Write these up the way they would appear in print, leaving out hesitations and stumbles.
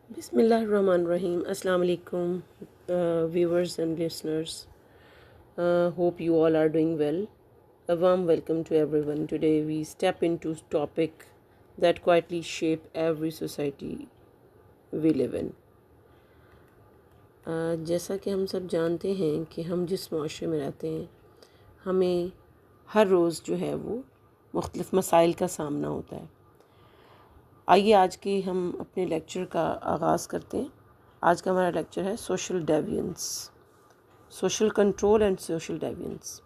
Bismillahirrahmanirrahim. Assalamu alaikum, viewers and listeners. Hope you all are doing well. A warm welcome to everyone. Today we step into topic that quietly shape every society we live in. जैसा कि हम सब जानते हैं कि हम जिस माशरे में रहते हैं हमें हर रोज़ जो है वो मुख्तलिफ़ मसाइल का सामना होता है। आइए आज की हम अपने लेक्चर का आगाज़ करते हैं। आज का हमारा लेक्चर है social deviance, social control and social deviance.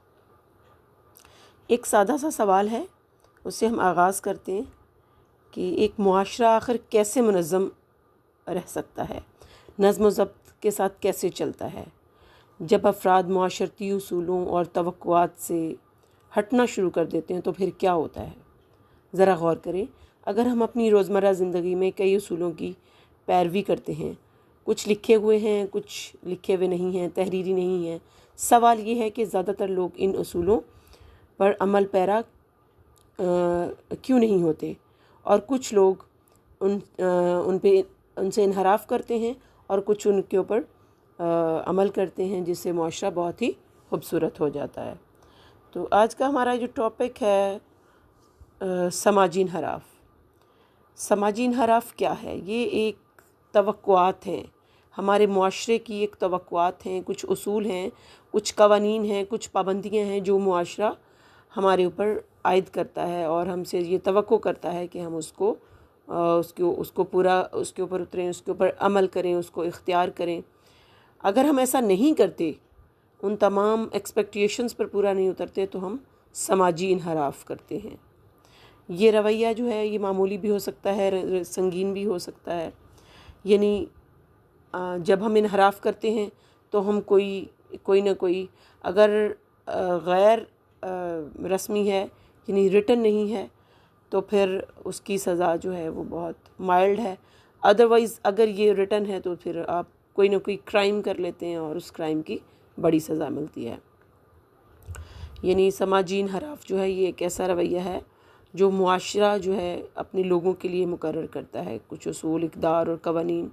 एक सादा सा सवाल है, उससे हम आगाज़ करते हैं कि एक मुआशरा आखिर कैसे मुनज़्ज़म रह सकता है, नज़्म व ज़ब्त के साथ कैसे चलता है। जब अफराद मुआशरती उसूलों और तवक्कुआत से हटना शुरू कर देते हैं तो फिर क्या होता है। ज़रा गौर करें, अगर हम अपनी रोज़मर्रा ज़िंदगी में कई उसूलों की पैरवी करते हैं, कुछ लिखे हुए हैं, कुछ लिखे हुए नहीं हैं, तहरीरी नहीं हैं, सवाल ये है कि ज़्यादातर लोग इन उसूलों पर अमल पैरा क्यों नहीं होते, और कुछ लोग उनसे इनहराफ करते हैं और कुछ उनके ऊपर अमल करते हैं, जिससे मुआशरा बहुत ही खूबसूरत हो जाता है। तो आज का हमारा जो टॉपिक है समाजी इनहराफ। समाजी इनहराफ क्या है? ये एक तवक्कुआत हैं, हमारे मुआशरे की एक तवक्कुआत हैं, कुछ उसूल हैं, कुछ कवानीन हैं, कुछ पाबंदियाँ हैं जो मुआशरा हमारे ऊपर आयद करता है और हमसे ये तवक्को करता है कि हम उसको उसके ऊपर उतरें, उसके ऊपर अमल करें, उसको इख्तियार करें। अगर हम ऐसा नहीं करते, उन तमाम एक्सपेक्टेशंस पर पूरा नहीं उतरते, तो हम समाजी इनहराफ करते हैं। ये रवैया जो है ये मामूली भी हो सकता है, संगीन भी हो सकता है। यानी जब हम इनहराफ करते हैं तो हम कोई ना कोई, अगर गैर रस्मी है यानी रिटन नहीं है, तो फिर उसकी सज़ा जो है वो बहुत माइल्ड है। अदरवाइज़ अगर ये रिटन है तो फिर आप कोई ना कोई क्राइम कर लेते हैं और उस क्राइम की बड़ी सज़ा मिलती है। यानी समाजी इनहराफ जो है ये एक ऐसा रवैया है जो मुआशरा जो है अपने लोगों के लिए मुकर्रर करता है, कुछ उसूल, इक़दार और कवानीन।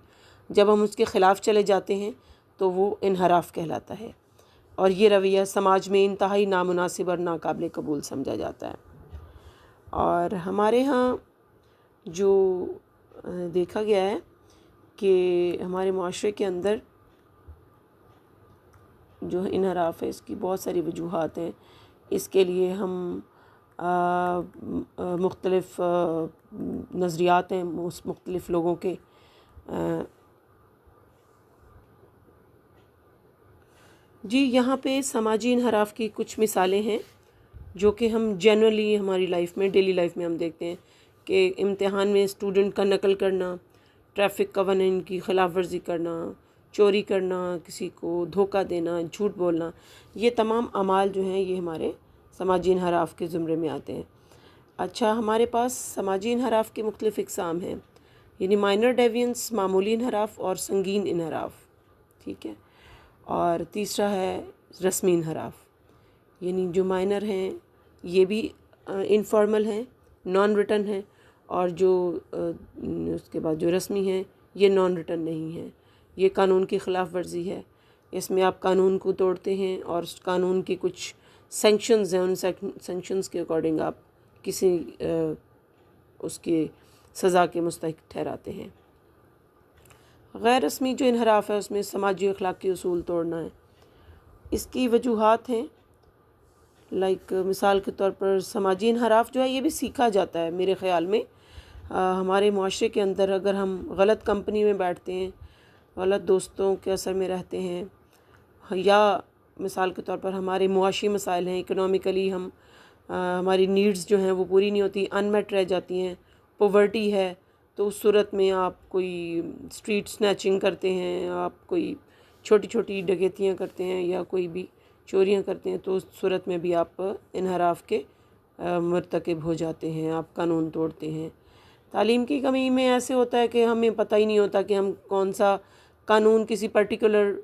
जब हम उसके ख़िलाफ़ चले जाते हैं तो वो इनहराफ कहलाता है, और ये रवैया समाज में इंतहाई नामुनासिब और नाकाबिल कबूल समझा जाता है। और हमारे यहाँ जो देखा गया है कि हमारे मुआशरे के अंदर जो इनहराफ है इसकी बहुत सारी वजूहात हैं। इसके लिए हम मुख्तलिफ़ नज़रियात हैं मुख्तलिफ़ लोगों के। जी, यहाँ पे समाजी इनहराफ की कुछ मिसालें हैं जो कि हम जनरली हमारी लाइफ में, डेली लाइफ में हम देखते हैं कि इम्तिहान में स्टूडेंट का नकल करना, ट्रैफिक कवानीन की ख़िलाफ़ वर्जी करना, चोरी करना, किसी को धोखा देना, झूठ बोलना, ये तमाम अमाल जो हैं ये हमारे समाजी इनहराफ के ज़ुमरे में आते हैं। अच्छा, हमारे पास समाजी इनहराफ के मुख्तलिफ़ इक़साम हैं, यानी माइनर डेविएंस, मामूली इनहराफ और संगीन इनहराफ। ठीक है। और तीसरा है रस्मी इनहराफ, यानी जो माइनर हैं ये भी इनफॉर्मल हैं, नॉन रिटन हैं, और जो उसके बाद जो रस्मी हैं ये नॉन रिटन नहीं हैं। ये कानून की ख़िलाफ़ वर्जी है, इसमें आप कानून को तोड़ते हैं और उस कानून के कुछ सेंक्शंस हैं, उन सेंक्शंस के अकॉर्डिंग आप किसी उसके सज़ा के मुस्तहिक ठहराते हैं। गैर रस्मी जो इनहराफ है उसमें समाजी अखलाक़ी उसूल तोड़ना है। इसकी वजूहात हैं, मिसाल के तौर पर समाजी इनहराफ जो है ये भी सीखा जाता है मेरे ख़्याल में। हमारे मुआशरे के अंदर अगर हम गलत कंपनी में बैठते हैं, गलत दोस्तों के असर में रहते हैं, या मिसाल के तौर पर हमारे मुआशी मसाइल हैं, इकोनॉमिकली हम हमारी नीड्स जो हैं वो पूरी नहीं होती, अनमेट रह जाती हैं, पॉवर्टी है, तो उस सूरत में आप कोई स्ट्रीट स्नैचिंग करते हैं, आप कोई छोटी छोटी डकैतियाँ करते हैं या कोई भी चोरियाँ करते हैं, तो उस सूरत में भी आप इनहराफ के मर्तकब हो जाते हैं, आप कानून तोड़ते हैं। तालीम की कमी में ऐसे होता है कि हमें पता ही नहीं होता कि हम कौन सा कानून, किसी पर्टिकुलर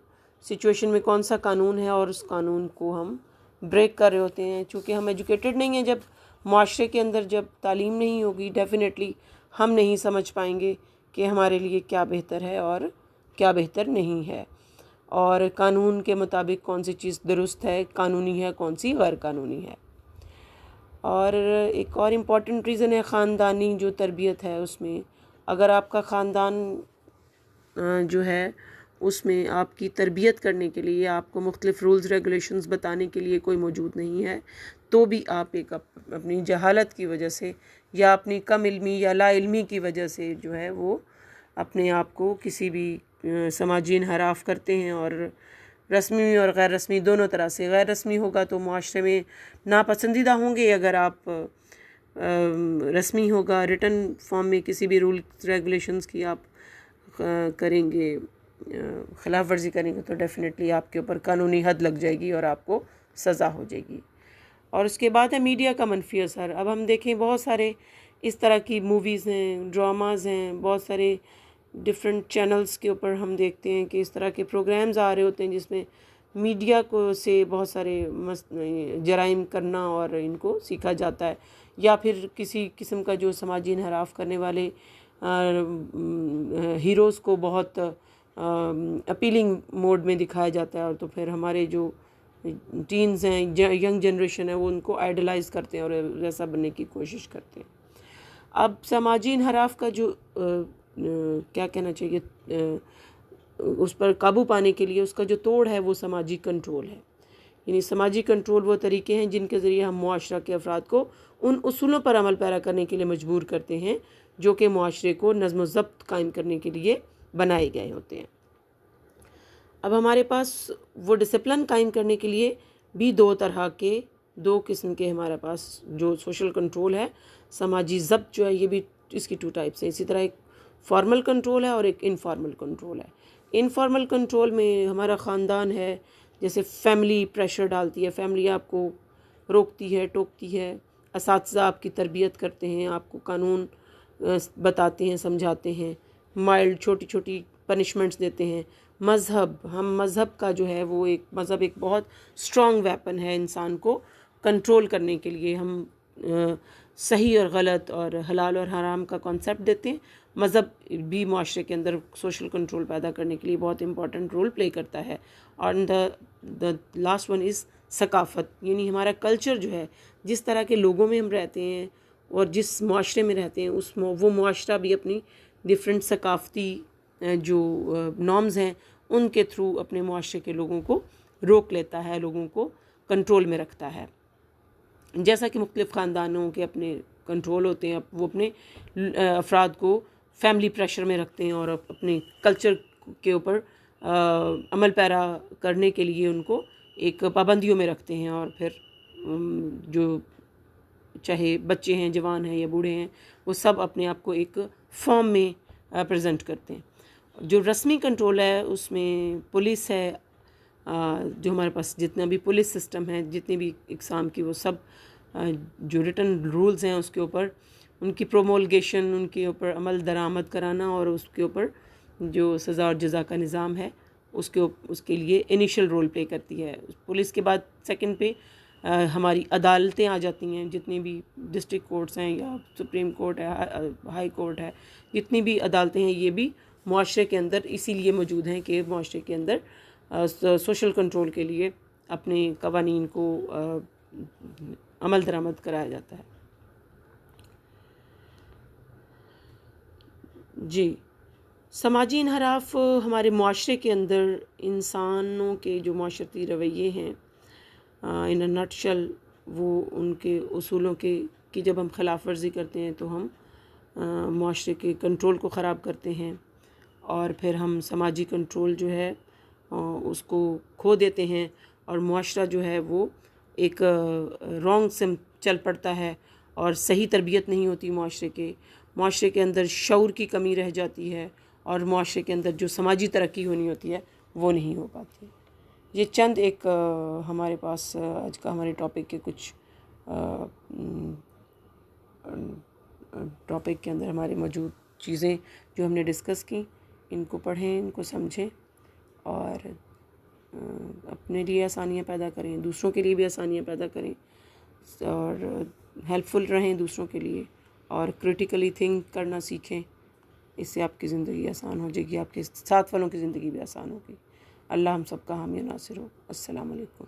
सिचुएशन में कौन सा कानून है, और उस कानून को हम ब्रेक कर रहे होते हैं। चूँकि हम एजुकेटेड नहीं हैं, जब मुआशरे के अंदर जब तालीम नहीं होगी, डेफिनेटली हम नहीं समझ पाएंगे कि हमारे लिए क्या बेहतर है और क्या बेहतर नहीं है, और कानून के मुताबिक कौन सी चीज़ दुरुस्त है, कानूनी है, कौन सी गैर कानूनी है। और एक और इम्पॉर्टेंट रीज़न है ख़ानदानी जो तरबियत है उसमें। अगर आपका ख़ानदान जो है उसमें आपकी तरबियत करने के लिए, आपको मुख्तलिफ़ रूल्स रेगुलेशंस बताने के लिए कोई मौजूद नहीं है, तो भी आप एक अपनी जहालत की वजह से या अपनी कम इल्मी या ला इल्मी की वजह से जो है वो अपने आप को किसी भी समाजी इनहराफ करते हैं। और रस्मी और गैर रस्मी दोनों तरह से, गैर रस्मी होगा तो मुआशरे में नापसंदीदा होंगे अगर आप रस्मी होगा, रिटन फॉर्म में किसी भी रूल रेगुलेशंस की आप करेंगे, ख़िलाफ़ वर्जी करेंगे तो डेफ़िनेटली आपके ऊपर कानूनी हद लग जाएगी और आपको सज़ा हो जाएगी। और उसके बाद है मीडिया का मनफी असर। अब हम देखें बहुत सारे इस तरह की मूवीज़ हैं, ड्रामाज़ हैं, बहुत सारे डिफरेंट चैनल्स के ऊपर हम देखते हैं कि इस तरह के प्रोग्राम्स आ रहे होते हैं जिसमें मीडिया को से बहुत सारे जराइम करना और इनको सीखा जाता है, या फिर किसी किस्म का जो समाजी इनहराफ करने वाले हीरोज़ को बहुत अपीलिंग मोड में दिखाया जाता है, और तो फिर हमारे जो टीन्स हैं, यंग जनरेशन है, वो उनको आइडलाइज़ करते हैं और वैसा बनने की कोशिश करते हैं। अब समाजी इनहराफ का जो क्या कहना चाहिए, उस पर काबू पाने के लिए उसका जो तोड़ है वो समाजी कंट्रोल है। यानी समाजी कंट्रोल वो तरीके हैं जिनके ज़रिए हम मुआशरा के अफराद को उन उसूलों पर अमल पैरा करने के लिए मजबूर करते हैं जो कि मुआशरे को नज़्म व ज़ब्त कायम करने के लिए बनाए गए होते हैं। अब हमारे पास वो डिसिप्लिन कायम करने के लिए भी दो किस्म के हमारे पास जो सोशल कंट्रोल है, समाजी ज़ब्त जो है, ये भी इसकी 2 टाइप्स है। इसी तरह एक फॉर्मल कंट्रोल है और एक इनफॉर्मल कंट्रोल है। इनफॉर्मल कंट्रोल में हमारा ख़ानदान है, जैसे फैमिली प्रेशर डालती है, फैमिली आपको रोकती है, टोकती है, असातिज़ा आपकी तरबियत करते हैं, आपको कानून बताते हैं, समझाते हैं, माइल्ड छोटी छोटी पनिशमेंट्स देते हैं। मज़हब का जो है वो मज़हब एक बहुत स्ट्रॉन्ग वेपन है इंसान को कंट्रोल करने के लिए। हम सही और गलत और हलाल और हराम का कॉन्सेप्ट देते हैं। मज़हब भी माशरे के अंदर सोशल कंट्रोल पैदा करने के लिए बहुत इंपॉर्टेंट रोल प्ले करता है। और द लास्ट वन इज़ सकाफ़त, यानी हमारा कल्चर जो है, जिस तरह के लोगों में हम रहते हैं और जिस माशरे में रहते हैं वो माशरा भी अपनी डिफरेंट सकाफ़ती जो नॉर्म्स हैं उनके थ्रू अपने माशरे के लोगों को रोक लेता है, लोगों को कंट्रोल में रखता है। जैसा कि मुख्तलिफ़ ख़ानदानों के अपने कंट्रोल होते हैं, वो अपने अफराद को फैमिली प्रेशर में रखते हैं और अपने कल्चर के ऊपर अमल पैरा करने के लिए उनको एक पाबंदियों में रखते हैं। और फिर जो चाहे बच्चे हैं, जवान हैं या बूढ़े हैं, वो सब अपने आप को एक फॉर्म में प्रेजेंट करते हैं। जो रस्मी कंट्रोल है उसमें पुलिस है, जो हमारे पास जितना भी पुलिस सिस्टम है, जितनी भी इक़साम की, वो सब जो रिटन रूल्स हैं उसके ऊपर उनकी प्रोमोलगेशन, उनके ऊपर अमल दरामद कराना और उसके ऊपर जो सज़ा और जज़ा का निज़ाम है उसके लिए इनिशियल रोल प्ले करती है। पुलिस के बाद सेकंड पे हमारी अदालतें आ जाती हैं, जितनी भी डिस्ट्रिक्ट कोर्ट्स हैं या सुप्रीम कोर्ट है, हाई कोर्ट है, जितनी भी अदालतें हैं ये भी मुआशरे के अंदर इसीलिए मौजूद हैं कि मुआशरे के अंदर सोशल कंट्रोल के लिए अपने कवानीन को अमल दरामद कराया जाता है। जी, समाजी इनहराफ हमारे मुआशरे के अंदर इंसानों के जो माशरती रवैये हैं, इन अ नटशल, वो उनके उसूलों की जब हम खिलाफ वर्जी करते हैं तो हम मुआशरे के कंट्रोल को ख़राब करते हैं और फिर हम समाजी कंट्रोल जो है उसको खो देते हैं और मुआशरा जो है वो एक रॉन्ग से चल पड़ता है और सही तरबियत नहीं होती मुआशरे के अंदर शऊर की कमी रह जाती है और मुआशरे के अंदर जो समाजी तरक्की होनी होती है वो नहीं हो पाती। ये चंद एक हमारे पास आज का हमारे टॉपिक के कुछ टॉपिक के अंदर हमारी मौजूद चीज़ें जो हमने डिस्कस की, इनको पढ़ें, इनको समझें और अपने लिए आसानियाँ पैदा करें, दूसरों के लिए भी आसानियाँ पैदा करें और हेल्पफुल रहें दूसरों के लिए और क्रिटिकली थिंक करना सीखें इससे आपकी ज़िंदगी आसान हो जाएगी, आपके साथ वालों की ज़िंदगी भी आसान होगी। अल्लाह हम सबका हामी नासिर हो। अस्सलाम वालेकुम।